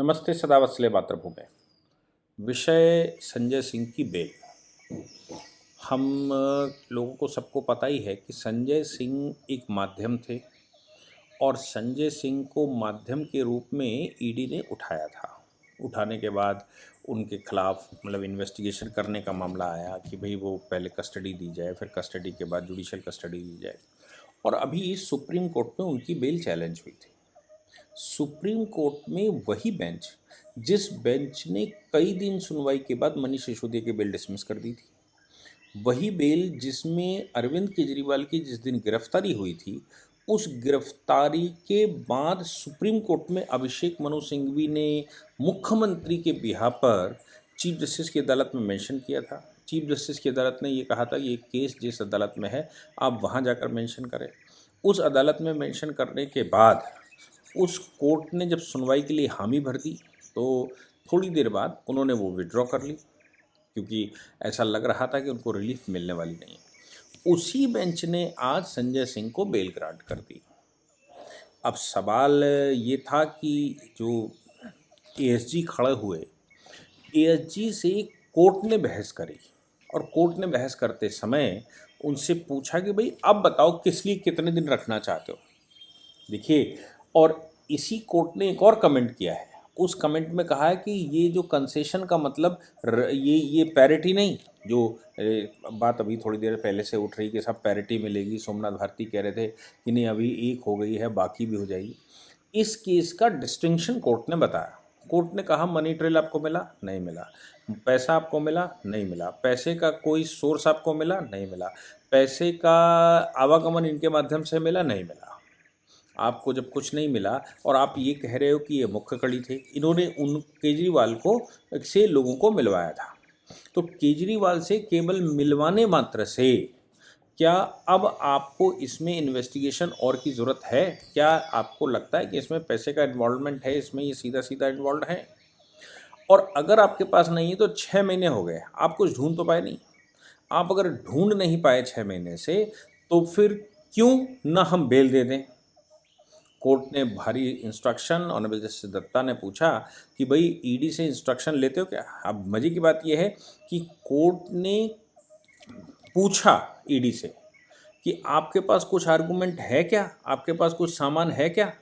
नमस्ते सदावत्सले मातृभूमि। विषय संजय सिंह की बेल। हम लोगों को सबको पता ही है कि संजय सिंह एक माध्यम थे और संजय सिंह को माध्यम के रूप में ईडी ने उठाया था। उठाने के बाद उनके खिलाफ इन्वेस्टिगेशन करने का मामला आया कि भाई वो पहले कस्टडी दी जाए, फिर कस्टडी के बाद जुडिशियल कस्टडी दी जाए, और अभी सुप्रीम कोर्ट में उनकी बेल चैलेंज हुई थी। सुप्रीम कोर्ट में वही बेंच जिस बेंच ने कई दिन सुनवाई के बाद मनीष सिसोदिया की बेल डिसमिस कर दी थी, वही बेल जिसमें अरविंद केजरीवाल की जिस दिन गिरफ्तारी हुई थी, उस गिरफ्तारी के बाद सुप्रीम कोर्ट में अभिषेक मनु सिंघवी ने मुख्यमंत्री के बिहाफ पर चीफ जस्टिस की अदालत में मेंशन किया था। चीफ जस्टिस की अदालत ने ये कहा था कि ये केस जिस अदालत में है आप वहाँ जाकर मेंशन करें। उस अदालत में मेंशन करने के बाद उस कोर्ट ने जब सुनवाई के लिए हामी भर दी तो थोड़ी देर बाद उन्होंने वो विड्रॉ कर ली, क्योंकि ऐसा लग रहा था कि उनको रिलीफ मिलने वाली नहीं है। उसी बेंच ने आज संजय सिंह को बेल ग्रांट कर दी। अब सवाल ये था कि जो एएसजी खड़े हुए, एएसजी से कोर्ट ने बहस करी और कोर्ट ने बहस करते समय उनसे पूछा कि भाई अब बताओ किस लिए कितने दिन रखना चाहते हो। देखिए, और इसी कोर्ट ने एक और कमेंट किया है। उस कमेंट में कहा है कि ये जो कंसेशन का मतलब ये पैरिटी नहीं, जो बात अभी थोड़ी देर पहले से उठ रही कि सब पैरिटी मिलेगी। सोमनाथ भारती कह रहे थे कि नहीं अभी एक हो गई है, बाकी भी हो जाएगी। इस केस का डिस्टिंक्शन कोर्ट ने बताया। कोर्ट ने कहा मनी ट्रेल आपको मिला, नहीं मिला। पैसा आपको मिला, नहीं मिला। पैसे का कोई सोर्स आपको मिला, नहीं मिला। पैसे का आवागमन इनके माध्यम से मिला, नहीं मिला। आपको जब कुछ नहीं मिला और आप ये कह रहे हो कि ये मुख्य कड़ी थे, इन्होंने उन केजरीवाल को से लोगों को मिलवाया था, तो केजरीवाल से केवल मिलवाने मात्र से क्या अब आपको इसमें इन्वेस्टिगेशन और की ज़रूरत है? क्या आपको लगता है कि इसमें पैसे का इन्वॉल्वमेंट है, इसमें ये सीधा सीधा इन्वॉल्व है? और अगर आपके पास नहीं है तो 6 महीने हो गए, आप कुछ ढूंढ तो पाए नहीं। आप अगर ढूंढ नहीं पाए 6 महीने से, तो फिर क्यों ना हम बेल दे दें? कोर्ट ने भारी इंस्ट्रक्शन, ऑनरेबल जस्टिस दत्ता ने पूछा कि भाई ईडी से इंस्ट्रक्शन लेते हो क्या? अब मजे की बात यह है कि कोर्ट ने पूछा ईडी से कि आपके पास कुछ आर्गूमेंट है क्या, आपके पास कुछ सामान है क्या?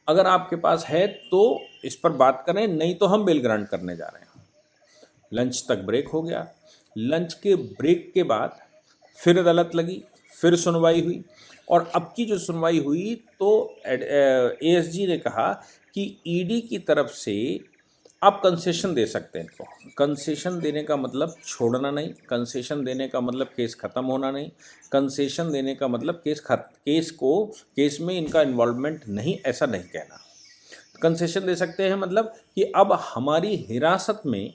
अगर आपके पास है तो इस पर बात करें, नहीं तो हम बेल ग्रांट करने जा रहे हैं। लंच तक ब्रेक हो गया। लंच के ब्रेक के बाद फिर अदालत लगी, फिर सुनवाई हुई, और अब की जो सुनवाई हुई तो एएसजी ने कहा कि ईडी की तरफ से आप कंसेशन दे सकते हैं इनको। कंसेशन देने का मतलब छोड़ना नहीं, कंसेशन देने का मतलब केस ख़त्म होना नहीं, कंसेशन देने का मतलब केस में इनका इन्वॉल्वमेंट नहीं, ऐसा नहीं कहना। कंसेशन दे सकते हैं मतलब कि अब हमारी हिरासत में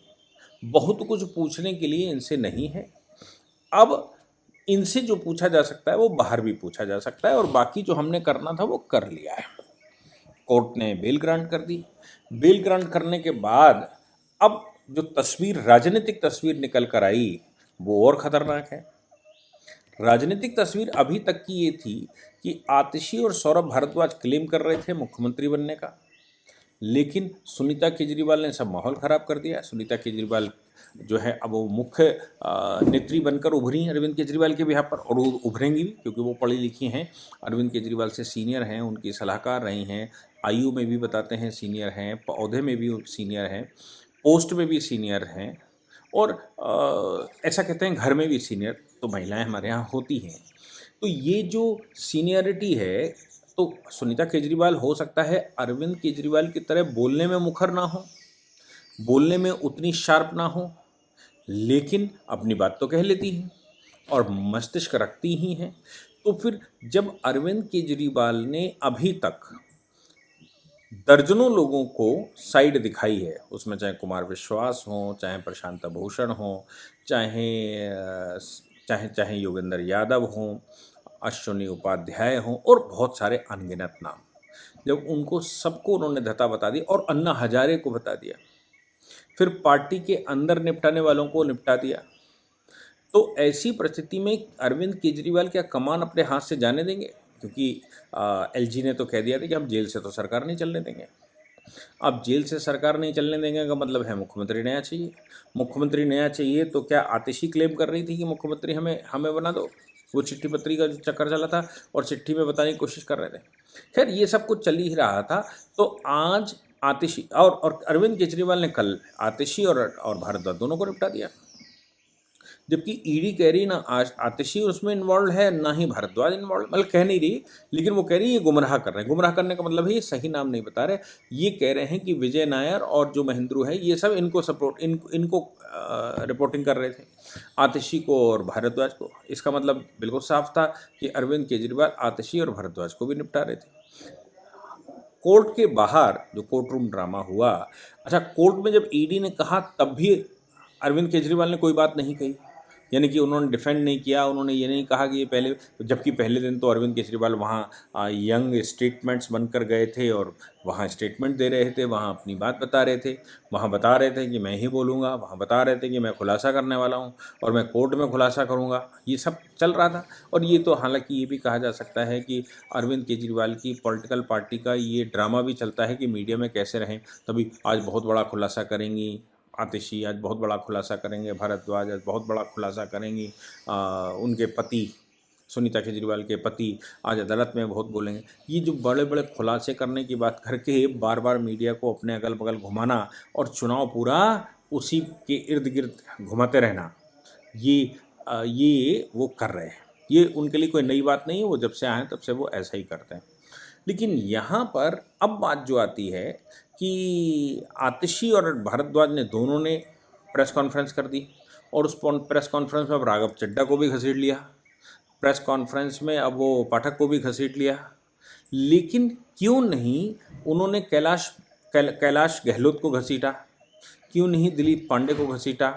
बहुत कुछ पूछने के लिए इनसे नहीं है। अब इनसे जो पूछा जा सकता है वो बाहर भी पूछा जा सकता है, और बाकी जो हमने करना था वो कर लिया है। कोर्ट ने बेल ग्रांट कर दी। बेल ग्रांट करने के बाद अब जो तस्वीर, राजनीतिक तस्वीर निकल कर आई, वो और ख़तरनाक है। राजनीतिक तस्वीर अभी तक की ये थी कि आतिशी और सौरभ भारद्वाज क्लेम कर रहे थे मुख्यमंत्री बनने का, लेकिन सुनीता केजरीवाल ने सब माहौल ख़राब कर दिया। सुनीता केजरीवाल जो है अब वो मुख्य नेत्री बनकर उभरी अरविंद केजरीवाल के बिहाफ पर, और वो उभरेंगी भी क्योंकि वो पढ़ी लिखी हैं, अरविंद केजरीवाल से सीनियर हैं, उनकी सलाहकार रही हैं, आयु में भी बताते हैं सीनियर हैं, पौधे में भी सीनियर हैं, पोस्ट में भी सीनियर हैं, और ऐसा कहते हैं घर में भी सीनियर तो महिलाएं हमारे यहाँ होती हैं। तो ये जो सीनियरिटी है, तो सुनीता केजरीवाल हो सकता है अरविंद केजरीवाल की तरह बोलने में मुखर ना हो, बोलने में उतनी शार्प ना हो, लेकिन अपनी बात तो कह लेती हैं और मस्तिष्क रखती ही हैं। तो फिर जब अरविंद केजरीवाल ने अभी तक दर्जनों लोगों को साइड दिखाई है, उसमें चाहे कुमार विश्वास हो, चाहे प्रशांत भूषण हो, चाहे चाहे योगेंद्र यादव हों, अश्विनी उपाध्याय हों, और बहुत सारे अनगिनत नाम, जब उनको सबको उन्होंने धता बता दी और अन्ना हजारे को बता दिया, फिर पार्टी के अंदर निपटाने वालों को निपटा दिया, तो ऐसी परिस्थिति में अरविंद केजरीवाल क्या कमान अपने हाथ से जाने देंगे? क्योंकि एलजी ने तो कह दिया था कि हम जेल से तो सरकार नहीं चलने देंगे। अब जेल से सरकार नहीं चलने देंगे का मतलब है मुख्यमंत्री नया चाहिए। मुख्यमंत्री नया चाहिए तो क्या आतिशी क्लेम कर रही थी कि मुख्यमंत्री हमें हमें बना दो? वो चिट्ठी पत्री का जो चक्कर चला था और चिट्ठी में बताने की कोशिश कर रहे थे। खैर ये सब कुछ चल ही रहा था। तो आज आतिशी और अरविंद केजरीवाल ने कल आतिशी और भारद्वाज दोनों को निपटा दिया। जबकि ईडी कह रही ना आज आतिशी उसमें इन्वॉल्व है ना ही भारद्वाज इन्वॉल्व, मतलब कह नहीं रही, लेकिन वो कह रही है ये गुमराह कर रहे हैं। गुमराह करने का मतलब है ये सही नाम नहीं बता रहे। ये कह रहे हैं कि विजय नायर और जो महेंद्रू है ये सब इनको सपोर्ट इनको रिपोर्टिंग कर रहे थे, आतिशी को और भारद्वाज को। इसका मतलब बिल्कुल साफ था कि अरविंद केजरीवाल आतिशी और भारद्वाज को भी निपटा रहे थे। कोर्ट के बाहर जो कोर्ट रूम ड्रामा हुआ, अच्छा कोर्ट में जब ईडी ने कहा तब भी अरविंद केजरीवाल ने कोई बात नहीं कही, यानी कि उन्होंने डिफेंड नहीं किया, उन्होंने ये नहीं कहा कि ये पहले, जबकि पहले दिन तो अरविंद केजरीवाल वहाँ यंग स्टेटमेंट्स बनकर गए थे और वहाँ स्टेटमेंट दे रहे थे, वहाँ अपनी बात बता रहे थे, वहाँ बता रहे थे कि मैं ही बोलूँगा, वहाँ बता रहे थे कि मैं खुलासा करने वाला हूँ और मैं कोर्ट में खुलासा करूँगा, ये सब चल रहा था। और ये तो हालांकि ये भी कहा जा सकता है कि अरविंद केजरीवाल की पॉलिटिकल पार्टी का ये ड्रामा भी चलता है कि मीडिया में कैसे रहें। तभी आज बहुत बड़ा खुलासा करेंगी आतिशी, आज बहुत बड़ा खुलासा करेंगे भारद्वाज, आज बहुत बड़ा खुलासा करेंगी उनके पति सुनीता केजरीवाल के पति आज अदालत में बहुत बोलेंगे। ये जो बड़े बड़े खुलासे करने की बात करके बार बार मीडिया को अपने अगल बगल घुमाना और चुनाव पूरा उसी के इर्द गिर्द घुमाते रहना, ये वो कर रहे हैं। ये उनके लिए कोई नई बात नहीं है, वो जब से आए तब से वो ऐसा ही करते हैं। लेकिन यहाँ पर अब बात जो आती है कि आतिशी और भारद्वाज ने दोनों ने प्रेस कॉन्फ्रेंस कर दी और उस प्रेस कॉन्फ्रेंस में अब राघव चड्ढा को भी घसीट लिया, प्रेस कॉन्फ्रेंस में अब वो पाठक को भी घसीट लिया। लेकिन क्यों नहीं उन्होंने कैलाश गहलोत को घसीटा, क्यों नहीं दिलीप पांडे को घसीटा,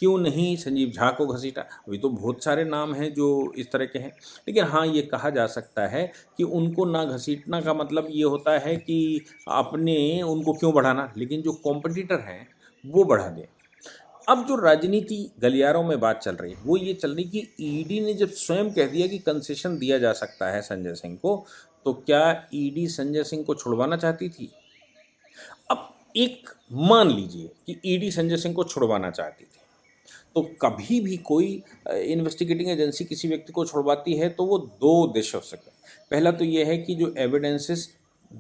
क्यों नहीं संजीव झा को घसीटा? अभी तो बहुत सारे नाम हैं जो इस तरह के हैं। लेकिन हाँ ये कहा जा सकता है कि उनको ना घसीटना का मतलब ये होता है कि अपने उनको क्यों बढ़ाना, लेकिन जो कॉम्पिटिटर हैं वो बढ़ा दें। अब जो राजनीति गलियारों में बात चल रही है वो ये चल रही कि ईडी ने जब स्वयं कह दिया कि कंसेशन दिया जा सकता है संजय सिंह को, तो क्या ईडी संजय सिंह को छुड़वाना चाहती थी? अब एक मान लीजिए कि ईडी संजय सिंह को छुड़वाना चाहती थी, तो कभी भी कोई इन्वेस्टिगेटिंग एजेंसी किसी व्यक्ति को छुड़वाती है तो वो दो उद्देश्य हो सकते हैं। पहला तो ये है कि जो एविडेंसेस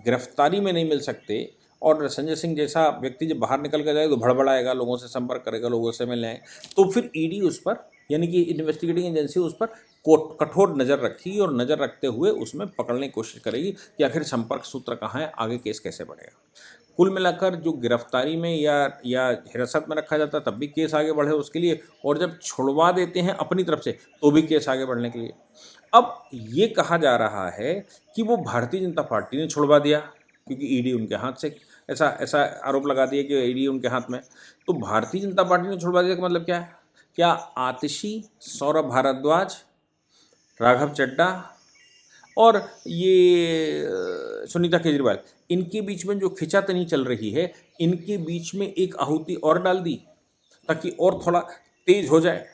गिरफ्तारी में नहीं मिल सकते, और संजय सिंह जैसा व्यक्ति जब बाहर निकल कर जाए तो भड़बड़ाएगा, लोगों से संपर्क करेगा, लोगों से मिलने आए, तो फिर ईडी उस पर, यानी कि इन्वेस्टिगेटिंग एजेंसी उस पर कठोर नज़र रखेगी और नज़र रखते हुए उसमें पकड़ने की कोशिश करेगी कि आखिर संपर्क सूत्र कहाँ है, आगे केस कैसे बढ़ेगा। कुल मिलाकर जो गिरफ्तारी में या हिरासत में रखा जाता तब भी केस आगे बढ़े उसके लिए, और जब छुड़वा देते हैं अपनी तरफ से तो भी केस आगे बढ़ने के लिए। अब ये कहा जा रहा है कि वो भारतीय जनता पार्टी ने छुड़वा दिया क्योंकि ईडी उनके हाथ से, ऐसा ऐसा आरोप लगा दिया कि ईडी उनके हाथ में। तो भारतीय जनता पार्टी ने छुड़वा दिया का मतलब क्या है? क्या आतिशी, सौरभ भारद्वाज, राघव चड्ढा और ये सुनीता केजरीवाल, इनके बीच में जो खिंचातनी चल रही है, इनके बीच में एक आहुति और डाल दी ताकि और थोड़ा तेज हो जाए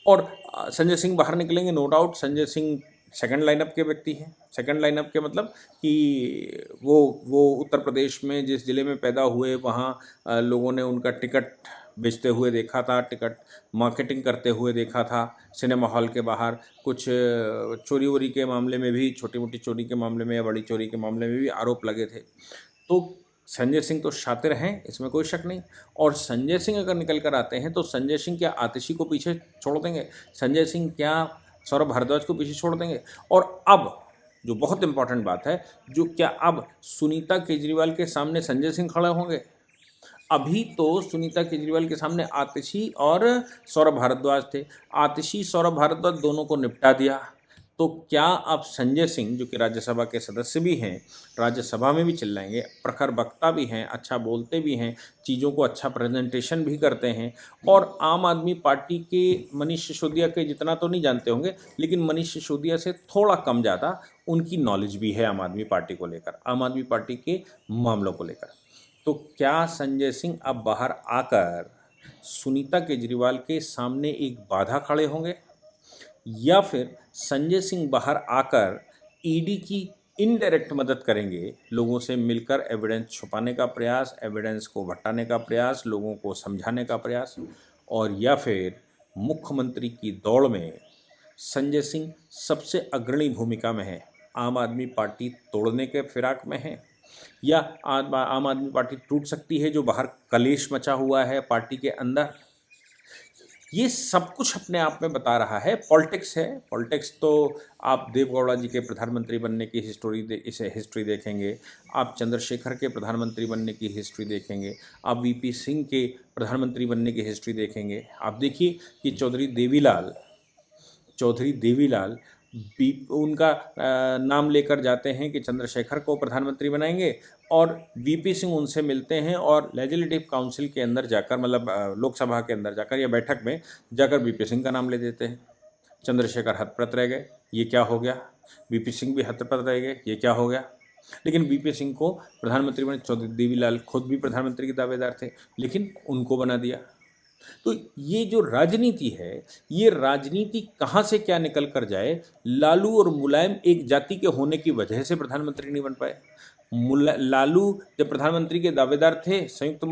और संजय सिंह बाहर निकलेंगे। No doubt Sanjay Singh second lineup के व्यक्ति हैं। सेकंड लाइनअप के मतलब कि वो उत्तर प्रदेश में जिस ज़िले में पैदा हुए वहाँ लोगों ने उनका टिकट बेचते हुए देखा था, टिकट मार्केटिंग करते हुए देखा था सिनेमा हॉल के बाहर। कुछ चोरी वोरी के मामले में भी, छोटी मोटी चोरी के मामले में या बड़ी चोरी के मामले में भी आरोप लगे थे। तो संजय सिंह तो शातिर हैं, इसमें कोई शक नहीं। और संजय सिंह अगर निकल कर आते हैं तो संजय सिंह क्या आतिशी को पीछे छोड़ देंगे? संजय सिंह क्या सौरभ भारद्वाज को पीछे छोड़ देंगे? और अब जो बहुत इंपॉर्टेंट बात है, जो क्या अब सुनीता केजरीवाल के सामने संजय सिंह खड़े होंगे? अभी तो सुनीता केजरीवाल के सामने आतिशी और सौरभ भारद्वाज थे। आतिशी सौरभ भारद्वाज दोनों को निपटा दिया, तो क्या अब संजय सिंह जो कि राज्यसभा के सदस्य भी हैं, राज्यसभा में भी चिल्लाएंगे, प्रखर वक्ता भी हैं, अच्छा बोलते भी हैं, चीज़ों को अच्छा प्रेजेंटेशन भी करते हैं, और आम आदमी पार्टी के मनीष सिसोदिया के जितना तो नहीं जानते होंगे, लेकिन मनीष सिसोदिया से थोड़ा कम ज़्यादा उनकी नॉलेज भी है आम आदमी पार्टी को लेकर, आम आदमी पार्टी के मामलों को लेकर। तो क्या संजय सिंह अब बाहर आकर सुनीता केजरीवाल के सामने एक बाधा खड़े होंगे, या फिर संजय सिंह बाहर आकर ईडी की इनडायरेक्ट मदद करेंगे, लोगों से मिलकर एविडेंस छुपाने का प्रयास, एविडेंस को हटाने का प्रयास, लोगों को समझाने का प्रयास, और या फिर मुख्यमंत्री की दौड़ में संजय सिंह सबसे अग्रणी भूमिका में है। आम आदमी पार्टी तोड़ने के फिराक में है, या आम आदमी पार्टी टूट सकती है जो बाहर कलेश मचा हुआ है पार्टी के अंदर। ये सब कुछ अपने आप में बता रहा है। पॉलिटिक्स है। पॉलिटिक्स तो आप देवेगौड़ा जी के प्रधानमंत्री बनने की इसे हिस्ट्री देखेंगे, आप चंद्रशेखर के प्रधानमंत्री बनने की हिस्ट्री देखेंगे, आप वीपी सिंह के प्रधानमंत्री बनने की हिस्ट्री देखेंगे। आप देखिए कि चौधरी देवीलाल उनका नाम लेकर जाते हैं कि चंद्रशेखर को प्रधानमंत्री बनाएंगे, और वीपी सिंह उनसे मिलते हैं और लेजिस्लेटिव काउंसिल के अंदर जाकर, मतलब लोकसभा के अंदर जाकर या बैठक में जाकर वीपी सिंह का नाम ले देते हैं। चंद्रशेखर हतप्रत रह गए, ये क्या हो गया। वीपी सिंह भी हतप्रत रह गए, ये क्या हो गया। लेकिन वीपी सिंह को प्रधानमंत्री बने, चौधरी देवीलाल खुद भी प्रधानमंत्री के दावेदार थे, लेकिन उनको बना दिया। तो ये जो राजनीति है, ये राजनीति कहाँ से क्या निकल कर जाए। लालू और मुलायम एक जाति के होने की वजह से प्रधानमंत्री नहीं बन पाए। लालू जब प्रधानमंत्री के दावेदार थे संयुक्त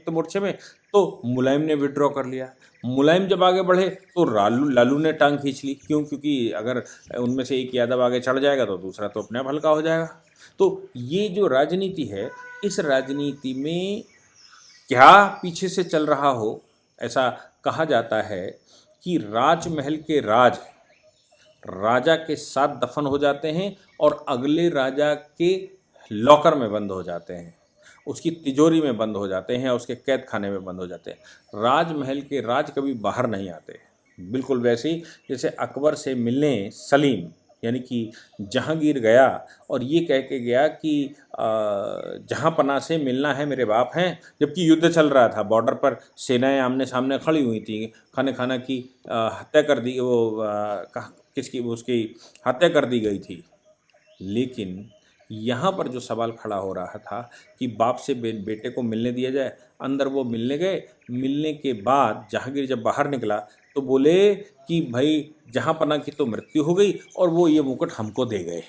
मोर्चे में, तो मुलायम ने विड्रॉ कर लिया। मुलायम जब आगे बढ़े तो लालू ने टांग खींच ली। क्यों? क्योंकि अगर उनमें से एक यादव आगे चढ़ जाएगा तो दूसरा तो अपने आप हल्का हो जाएगा। तो ये जो राजनीति है, इस राजनीति में क्या पीछे से चल रहा हो। ऐसा कहा जाता है कि राजमहल के राजा के साथ दफन हो जाते हैं और अगले राजा के लॉकर में बंद हो जाते हैं, उसकी तिजोरी में बंद हो जाते हैं, उसके कैद खाने में बंद हो जाते हैं। राजमहल के राज कभी बाहर नहीं आते। बिल्कुल वैसे ही जैसे अकबर से मिलने सलीम यानी कि जहांगीर गया और ये कह के गया कि जहाँ पनाह से मिलना है मेरे बाप हैं, जबकि युद्ध चल रहा था, बॉर्डर पर सेनाएं आमने सामने खड़ी हुई थी, खाने खाना की हत्या कर दी, उसकी हत्या कर दी गई थी। लेकिन यहाँ पर जो सवाल खड़ा हो रहा था कि बाप से बेटे को मिलने दिया जाए, अंदर वो मिलने गए। मिलने के बाद जहांगीर जब बाहर निकला तो बोले कि भाई जहाँ पनाह की तो मृत्यु हो गई और वो ये मुकुट हमको दे गए।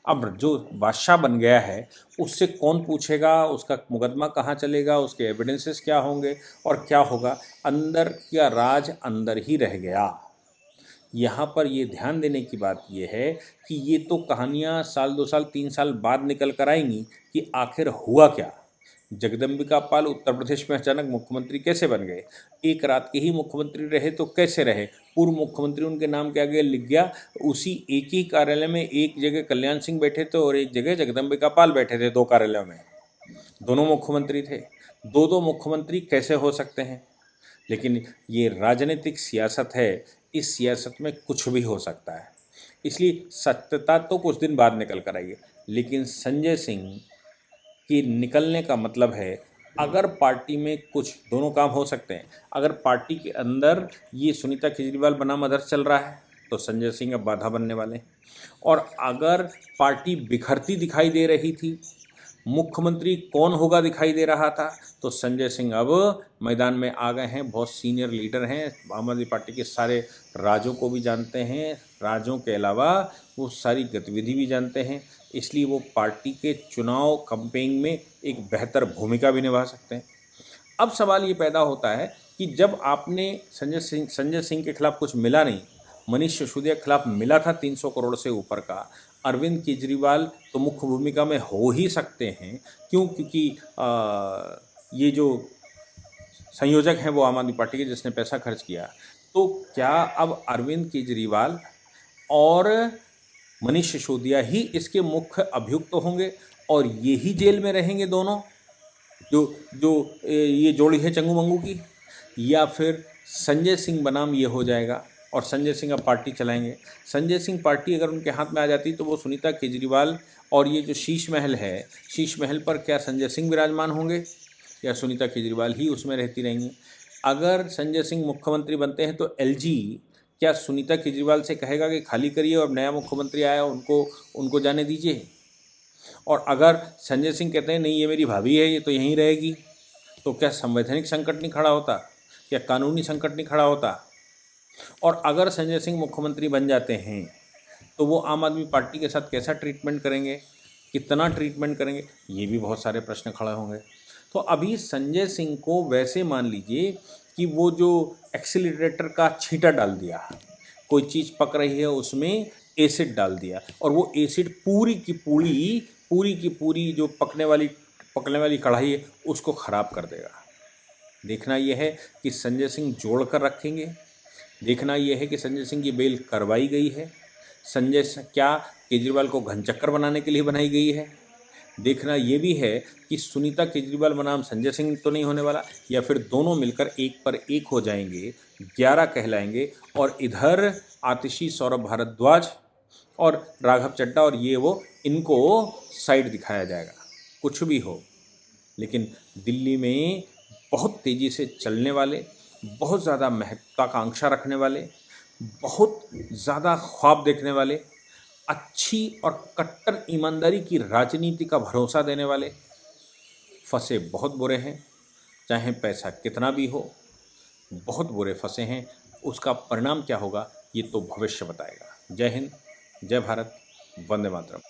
अब जो बादशाह बन गया है उससे कौन पूछेगा, उसका मुकदमा कहाँ चलेगा, उसके एविडेंसेस क्या होंगे और क्या होगा। अंदर का राज अंदर ही रह गया। यहाँ पर ये ध्यान देने की बात ये है कि ये तो कहानियाँ साल 2 साल 3 साल बाद निकल कर आएंगी कि आखिर हुआ क्या। जगदम्बिका पाल उत्तर प्रदेश में अचानक मुख्यमंत्री कैसे बन गए, एक रात के ही मुख्यमंत्री रहे तो कैसे रहे। पूर्व मुख्यमंत्री उनके नाम के आगे लिख गया। उसी एक ही कार्यालय में एक जगह कल्याण सिंह बैठे थे और एक जगह जगदम्बिका पाल बैठे थे, 2 कार्यालयों में दोनों मुख्यमंत्री थे। दो मुख्यमंत्री कैसे हो सकते हैं। लेकिन ये राजनीतिक सियासत है, इस सियासत में कुछ भी हो सकता है। इसलिए सत्यता तो कुछ दिन बाद निकल कर आई है। लेकिन संजय सिंह कि निकलने का मतलब है, अगर पार्टी में कुछ दोनों काम हो सकते हैं। अगर पार्टी के अंदर ये सुनीता केजरीवाल बनाम अदर्स चल रहा है तो संजय सिंह अब बाधा बनने वाले हैं, और अगर पार्टी बिखरती दिखाई दे रही थी, मुख्यमंत्री कौन होगा दिखाई दे रहा था, तो संजय सिंह अब मैदान में आ गए हैं। बहुत सीनियर लीडर हैं, आम आदमी पार्टी के सारे राजों को भी जानते हैं, राजों के अलावा वो सारी गतिविधि भी जानते हैं। इसलिए वो पार्टी के चुनाव कैंपेनिंग में एक बेहतर भूमिका भी निभा सकते हैं। अब सवाल ये पैदा होता है कि जब आपने संजय सिंह के खिलाफ कुछ मिला नहीं, मनीष सिसोदिया के खिलाफ मिला था 300 करोड़ से ऊपर का, अरविंद केजरीवाल तो मुख्य भूमिका में हो ही सकते हैं। क्यों? क्योंकि ये जो संयोजक हैं वो आम आदमी पार्टी के, जिसने पैसा खर्च किया। तो क्या अब अरविंद केजरीवाल और मनीष सिसोदिया ही इसके मुख्य अभियुक्त होंगे और ये ही जेल में रहेंगे दोनों, जो ये जोड़ी है चंगू मंगू की, या फिर संजय सिंह बनाम ये हो जाएगा और संजय सिंह अब पार्टी चलाएंगे। संजय सिंह पार्टी अगर उनके हाथ में आ जाती तो वो सुनीता केजरीवाल और ये जो शीश महल है, शीश महल पर क्या संजय सिंह विराजमान होंगे या सुनीता केजरीवाल ही उसमें रहती रहेंगी। अगर संजय सिंह मुख्यमंत्री बनते हैं तो एलजी क्या सुनीता केजरीवाल से कहेगा कि खाली करिए और नया मुख्यमंत्री आया उनको जाने दीजिए। और अगर संजय सिंह कहते हैं नहीं ये मेरी भाभी है, ये तो यहीं रहेगी, तो क्या संवैधानिक संकट नहीं खड़ा होता, क्या कानूनी संकट नहीं खड़ा होता। और अगर संजय सिंह मुख्यमंत्री बन जाते हैं तो वो आम आदमी पार्टी के साथ कैसा ट्रीटमेंट करेंगे, कितना ट्रीटमेंट करेंगे, ये भी बहुत सारे प्रश्न खड़े होंगे। तो अभी संजय सिंह को वैसे मान लीजिए कि वो जो एक्सीलरेटर का छींटा डाल दिया, कोई चीज़ पक रही है उसमें एसिड डाल दिया, और वो एसिड पूरी की पूरी जो पकने वाली कढ़ाई है उसको ख़राब कर देगा। देखना यह है कि संजय सिंह जोड़ कर रखेंगे, देखना यह है कि संजय सिंह की बेल करवाई गई है, क्या केजरीवाल को घनचक्कर बनाने के लिए बनाई गई है। देखना ये भी है कि सुनीता केजरीवाल बनाम संजय सिंह तो नहीं होने वाला, या फिर दोनों मिलकर एक पर एक हो जाएंगे, 11 कहलाएंगे, और इधर आतिशी सौरभ भारद्वाज और राघव चड्ढा और ये वो, इनको साइड दिखाया जाएगा। कुछ भी हो, लेकिन दिल्ली में बहुत तेज़ी से चलने वाले, बहुत ज़्यादा महत्वाकांक्षा रखने वाले, बहुत ज़्यादा ख्वाब देखने वाले, अच्छी और कट्टर ईमानदारी की राजनीति का भरोसा देने वाले फंसे बहुत बुरे हैं। चाहे पैसा कितना भी हो, बहुत बुरे फंसे हैं। उसका परिणाम क्या होगा ये तो भविष्य बताएगा। जय हिंद, जय भारत, वंदे मातरम।